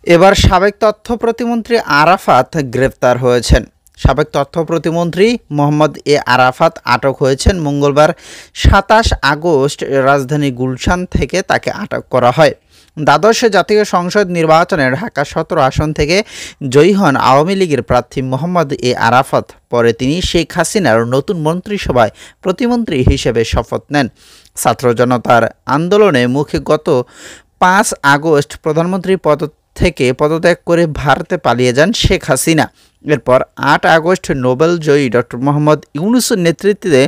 এবার সাবেক তথ্য প্রতিমন্ত্রী আরাফাত গ্রেফতার হয়েছেন। সাবেক তথ্য প্রতিমন্ত্রী মোহাম্মদ এ আরাফাত আটক হয়েছেন মঙ্গলবার ২৭ আগস্ট রাজধানী গুলশান থেকে তাকে আটক করা হয়। দ্বাদশ জাতীয় সংসদ নির্বাচনে ঢাকা ১৭ আসন থেকে জয়ী হন আওয়ামী লীগের প্রার্থী মোহাম্মদ এ আরাফাত। পরে তিনি শেখ হাসিনার নতুন মন্ত্রিসভায় প্রতিমন্ত্রী হিসেবে শপথ নেন। ছাত্র জনতার আন্দোলনে মুখে গত ৫ আগস্ট প্রধানমন্ত্রী পদ থেকে পদত্যাগ করে ভারতে পালিয়ে যান শেখ হাসিনা। এরপর ৮ আগস্ট নোবেল জয়ী ডক্টর মোহাম্মদ ইউনূসের নেতৃত্বে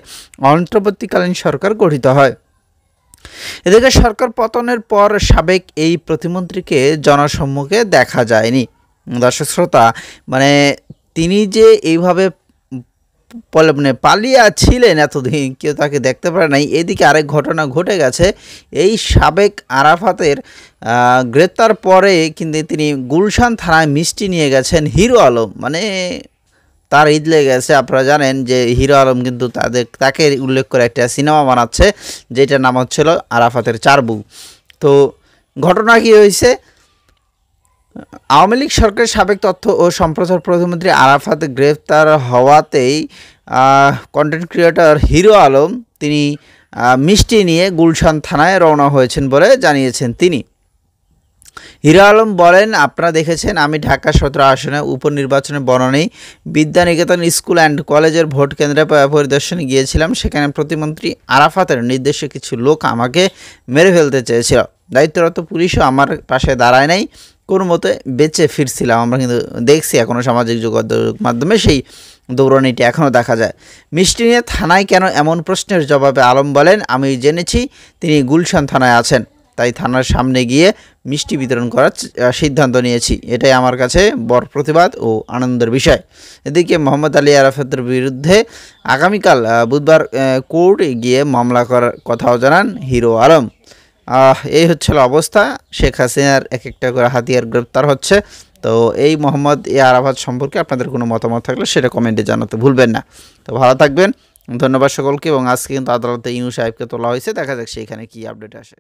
অন্তর্বর্তীকালীন সরকার গঠিত হয়। এদিকে সরকার পতনের পর সাবেক এই প্রতিমন্ত্রীকে জনসম্মুখে দেখা যায়নি। দর্শক শ্রোতা, তিনি যে এইভাবে পালিয়ে ছিলেন এতদিন, কেউ তাকে দেখতে পারে নাই। এদিকে আরেক ঘটনা ঘটে গেছে। এই সাবেক আরাফাতের গ্রেপ্তার পরে কিন্তু তিনি গুলশান থানায় মিষ্টি নিয়ে গেছেন হিরো আলম। তার ঈদ লেগে গেছে। আপনারা জানেন যে হিরো আলম কিন্তু তাকে উল্লেখ করে একটা সিনেমা বানাচ্ছে, যেটার নাম হচ্ছিল আরাফাতের চার বউ। তো ঘটনা কী হয়েছে, আওয়ামী লীগ সরকারের সাবেক তথ্য ও সম্প্রচার প্রতিমন্ত্রী আরাফাত গ্রেফতার হওয়াতেই কন্টেন্ট ক্রিয়েটর হিরো আলম তিনি মিষ্টি নিয়ে গুলশান থানায় রওনা হয়েছেন বলে জানিয়েছেন তিনি। হিরো আলম বলেন, আপনারা দেখেছেন আমি ঢাকা ১৭ আসনে উপনির্বাচনে বনানী বিদ্যানিকেতন স্কুল অ্যান্ড কলেজের ভোট কেন্দ্রে পরিদর্শনে গিয়েছিলাম। সেখানে প্রতিমন্ত্রী আরাফাতের নির্দেশে কিছু লোক আমাকে মেরে ফেলতে চেয়েছিল। দায়িত্বরত পুলিশও আমার পাশে দাঁড়ায় নাই, কোনো মতে বেঁচে ফিরছিলাম। আমরা কিন্তু দেখছি এখনও সামাজিক যোগাযোগ মাধ্যমে সেই দৌড়ানিটি এখনও দেখা যায়। মিষ্টি নিয়ে থানায় কেন, এমন প্রশ্নের জবাবে আলম বলেন, আমি জেনেছি তিনি গুলশান থানায় আছেন, তাই থানার সামনে গিয়ে মিষ্টি বিতরণ করার সিদ্ধান্ত নিয়েছি। এটাই আমার কাছে বড় প্রতিবাদ ও আনন্দের বিষয়। এদিকে মোহাম্মদ আলী আরাফাতের বিরুদ্ধে আগামীকাল বুধবার কোর্টে গিয়ে মামলা করার কথাও জানান হিরো আলম। এই হচ্ছিল অবস্থা। শেখ হাসিনার এক একটা করে হাতিয়ার গ্রেপ্তার হচ্ছে। তো এই মোহাম্মদ এ আরাফাত সম্পর্কে আপনাদের কোনো মতামত থাকলে সেটা কমেন্টে জানাতে ভুলবেন না। তো ভালো থাকবেন, ধন্যবাদ সকলকে। এবং আজকে কিন্তু আদালতে ইউনূস সাহেবকে তোলা হয়েছে, দেখা যাক সেখানে কী আপডেট আসে।